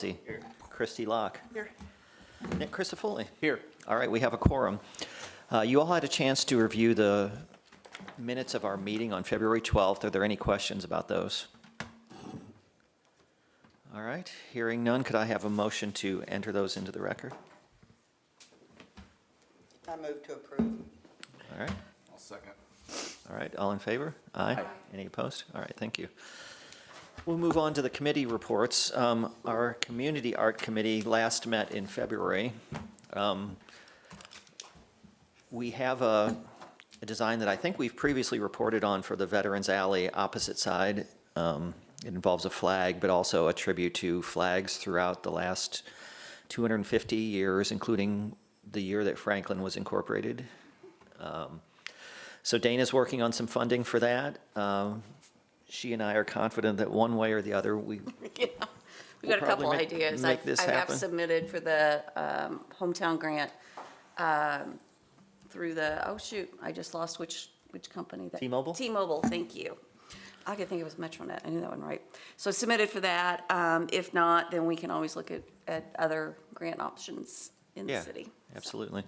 Here. Christy Locke. Here. Nick Christofoli. Here. All right, we have a quorum. You all had a chance to review the minutes of our meeting on February 12th. Are there any questions about those? All right, hearing none, could I have a motion to enter those into the record? I move to approve. All right, I'll second. all right, all in favor? Aye. Any opposed? All right, thank you. We'll move on to the committee reports. Our Community Art Committee last met in February. We have a design that I think we've previously reported on for the Veterans Alley opposite side. It involves a flag, but also a tribute to flags throughout the last 250 years, including the year that Franklin was incorporated. So Dana's working on some funding for that. She and I are confident that one way or the other, We We'll got a couple probably ideas. make this I have happen. submitted for the hometown grant through the, oh shoot, I just lost which company that. T-Mobile? T-Mobile, thank you. I could think it was Metronet, I knew that one right. So submitted for that. If not, then we can always look at other grant options in the Yeah, city. absolutely.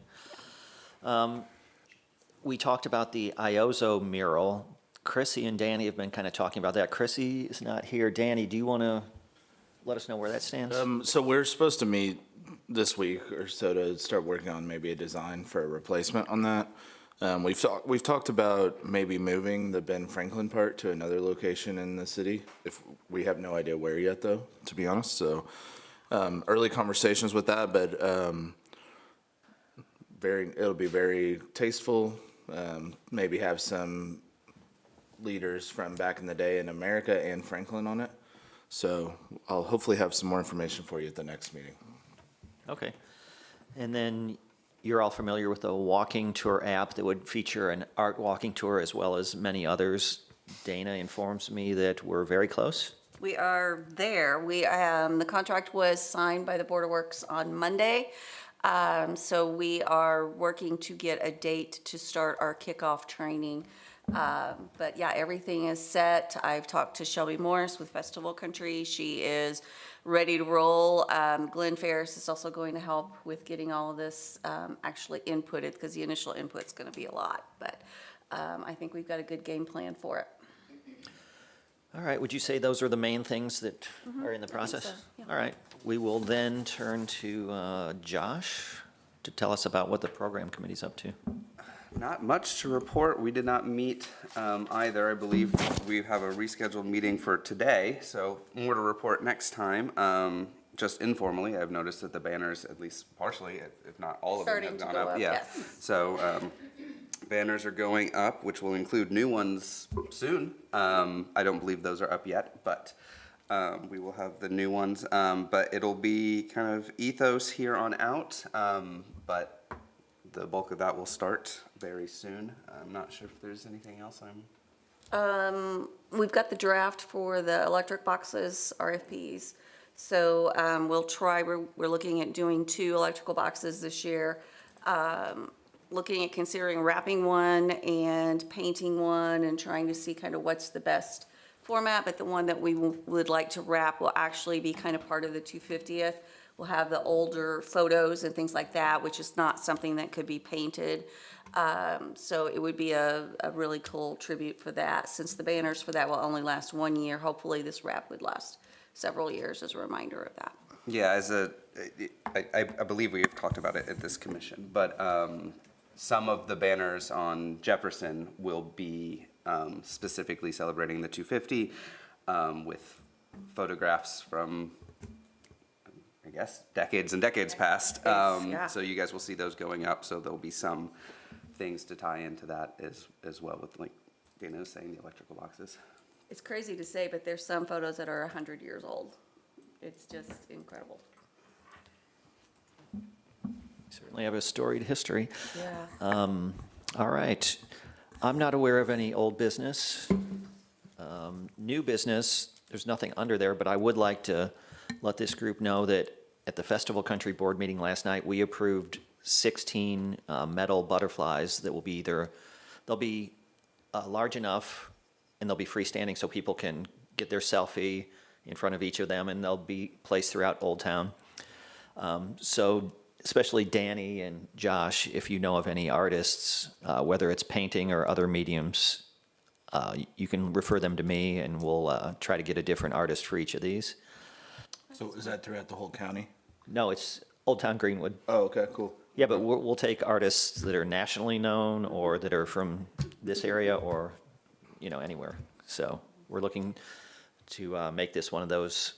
We talked about the Iozo mural. Chrissy and Danny have been kind of talking about that. Chrissy is not here. Danny, do you want to let us know where that stands? So we're supposed to meet this week or so to start working on maybe a design for a replacement on that. We've talked about maybe moving the Ben Franklin part to another location in the city. If we have no idea where yet, though, to be honest. So early conversations with that, but it'll be very tasteful. Maybe have some leaders from back in the day in America and Franklin on it. So I'll hopefully have some more information for you at the next meeting. Okay. And then you're all familiar with the walking tour app that would feature an art walking tour as well as many others. Dana informs me that we're very close. We are there. The contract was signed by the Board of Works on Monday. So we are working to get a date to start our kickoff training. But yeah, everything is set. I've talked to Shelby Morris with Festival Country. She is ready to roll. Glenn Ferris is also going to help with getting all of this actually inputted, because the initial input's going to be a lot. But I think we've got a good game plan for it. All right, would you say those are the main things that are in the process? so, yeah. All right, we will then turn to Josh to tell us about what the program committee's up to. Not much to report. We did not meet either. I believe we have a rescheduled meeting for today, so more to report next time. Just informally, I've noticed that the banners, at least partially, if not all of them, Starting have to gone go up. up, Yeah. yes. So banners are going up, which will include new ones soon. I don't believe those are up yet, but we will have the new ones. But it'll be kind of ethos here on out. But the bulk of that will start very soon. I'm not sure if there's anything else We've got the draft for the electric boxes, RFPs. So we'll try, we're looking at doing 2 electrical boxes this year. Looking at considering wrapping one and painting one and trying to see kind of what's the best format. But the one that we would like to wrap will actually be kind of part of the 250th. We'll have the older photos and things like that, which is not something that could be painted. So it would be a really cool tribute for that. Since the banners for that will only last 1 year, hopefully this wrap would last several years as a reminder of that. Yeah, I believe we have talked about it at this commission, but some of the banners on Jefferson will be specifically celebrating the 250 with photographs from, I guess, decades and decades past. Yeah. So you guys will see those going up, so there'll be some things to tie into that as well with, like Dana was saying, the electrical boxes. It's crazy to say, but there's some photos that are 100 years old. It's just incredible. Certainly have a storied history. Yeah. All right. I'm not aware of any old business. New business, there's nothing under there, but I would like to let this group know that at the Festival Country Board meeting last night, we approved 16 metal butterflies that will be they'll be large enough and they'll be freestanding so people can get their selfie, in front of each of them, and they'll be placed throughout Old Town. So especially Danny and Josh, if you know of any artists, whether it's painting or other mediums, you can refer them to me, and we'll try to get a different artist for each of these. So is that throughout the whole county? No, it's Old Town Greenwood. Oh, okay, cool. Yeah, but we'll take artists that are nationally known or that are from this area or, anywhere. So we're looking to make this one of those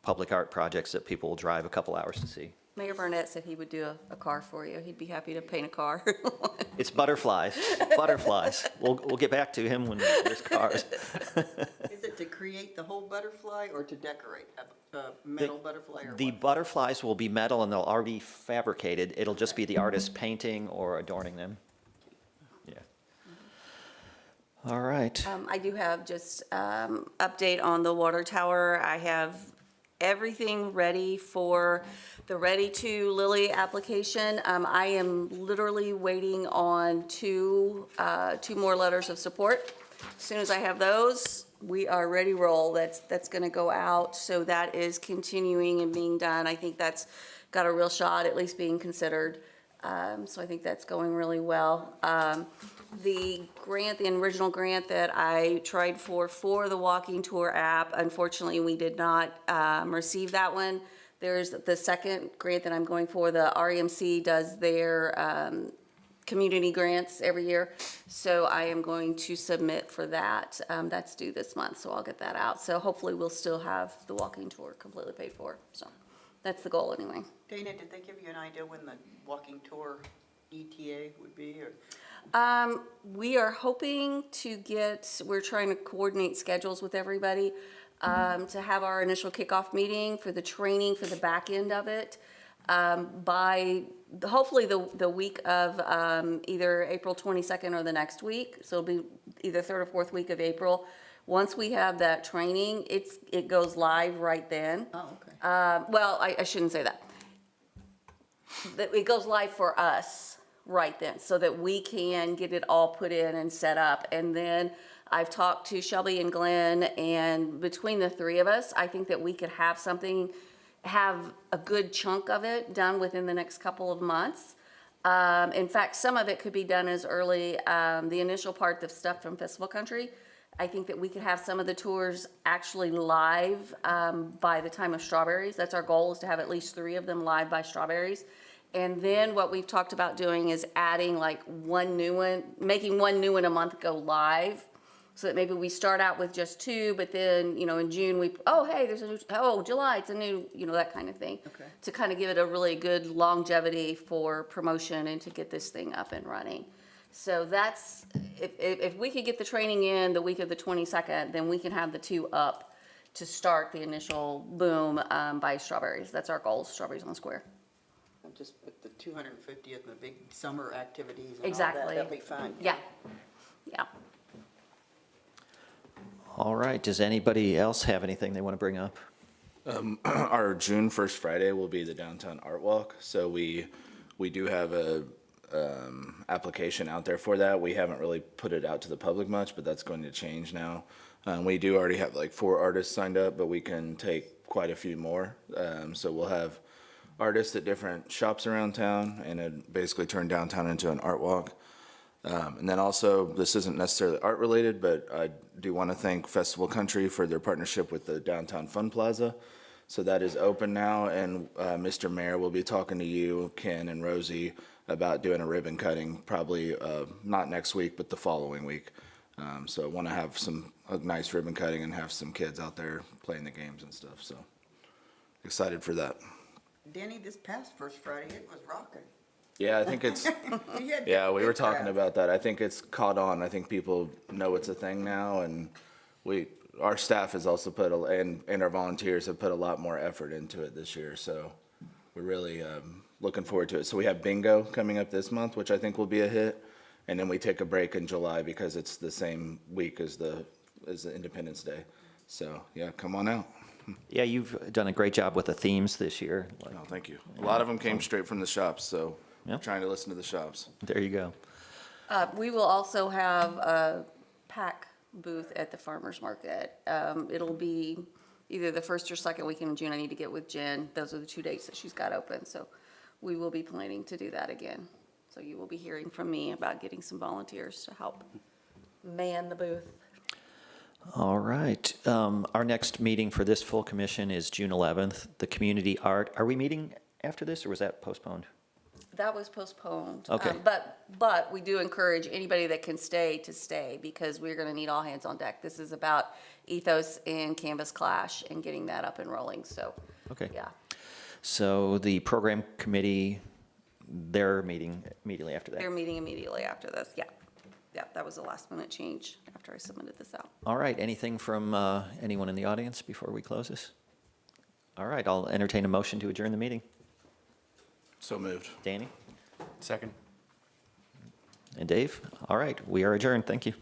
public art projects that people will drive a couple hours to see. Mayor Burnett said he would do a car for you. He'd be happy to paint a car. It's butterflies, butterflies. We'll get back to him when there's cars. Is it to create the whole butterfly or to decorate a metal butterfly or The what? butterflies will be metal and they'll already fabricated. It'll just be the artist painting or adorning them. Yeah. All right. I do have just update on the water tower. I have everything ready for the Ready to Lily application. I am literally waiting on two more letters of support. As soon as I have those, we are ready to roll. That's going to go out. So that is continuing and being done. I think that's got a real shot at least being considered. So I think that's going really well. The grant, the original grant that I tried for the walking tour app, unfortunately, we did not receive that one. There's the second grant that I'm going for. The REMC does their community grants every year. So I am going to submit for that. That's due this month, so I'll get that out. So hopefully we'll still have the walking tour completely paid for. So that's the goal anyway. Dana, did they give you an idea when the walking tour ETA would be, or? We are hoping to we're trying to coordinate schedules with everybody, to have our initial kickoff meeting for the training for the back end of it, by hopefully the week of, either April 22nd or the next week. So it'll be either third or fourth week of April. Once we have that training, it goes live right then. Oh, okay. Well, I shouldn't say that. It goes live for us right then, so that we can get it all put in and set up. And then I've talked to Shelby and Glenn, and between the three of us, I think that we could have a good chunk of it done within the next couple of months. In fact, some of it could be done as early, the initial part, the stuff from Festival Country. I think that we could have some of the tours actually live by the time of Strawberries. That's our goal, is to have at least 3 of them live by Strawberries. And then what we've talked about doing is adding like one new one, making one new one a month go live. So that maybe we start out with just 2, but then, in June there's a new, July, it's a new, that kind of thing. Okay. To kind of give it a really good longevity for promotion and to get this thing up and running. So that's, if we could get the training in the week of the 22nd, then we can have the 2 up to start the initial boom by Strawberries. That's our goal, Strawberries on the Square. Just with the 250th and the big summer activities and all Exactly. that, that'll be fun. Yeah, yeah. All right. Does anybody else have anything they want to bring up? Our June 1st Friday will be the Downtown Art Walk, so we do have a application out there for that. We haven't really put it out to the public much, but that's going to change now. We do already have like 4 artists signed up, but we can take quite a few more. So we'll have artists at different shops around town, and it basically turn downtown into an art walk. And then also, this isn't necessarily art related, but I do want to thank Festival Country for their partnership with the Downtown Fun Plaza. So that is open now, and Mr. Mayor will be talking to you, Ken, and Rosie about doing a ribbon cutting, probably not next week, but the following week. So I want to have a nice ribbon cutting and have some kids out there playing the games and stuff. So excited for that. Danny, this past first Friday, it was rocking. Yeah, I think it's. We had Yeah, we good were talking crowd. about that. I think it's caught on. I think people know it's a thing now, and our staff has also and our volunteers have put a lot more effort into it this year. So we're really looking forward to it. So we have bingo coming up this month, which I think will be a hit, and then we take a break in July because it's the same week as the Independence Day. So yeah, come on out. Yeah, you've done a great job with the themes this year. Like, No, thank you. A lot of them came straight from the shops, so Yeah. trying to listen to the shops. there you go. We will also have a pack booth at the farmer's market. It'll be either the first or second weekend in June. I need to get with Jen. Those are the 2 dates that she's got open, so we will be planning to do that again. So you will be hearing from me about getting some volunteers to help man the booth. All right. Our next meeting for this full commission is June 11th, the community art. Are we meeting after this, or was that postponed? That was postponed. Okay. But we do encourage anybody that can stay to stay, because we're gonna need all hands on deck. This is about Ethos and Canvas Clash and getting that up and rolling, so. Okay. Yeah. So the program committee, they're meeting immediately after They're that. meeting immediately after this, yeah. Yeah, that was a last minute change after I submitted this out. All right, anything from anyone in the audience before we close this? All right, I'll entertain a motion to adjourn the meeting. So moved. Danny Second. and Dave? All right, we are adjourned. Thank you.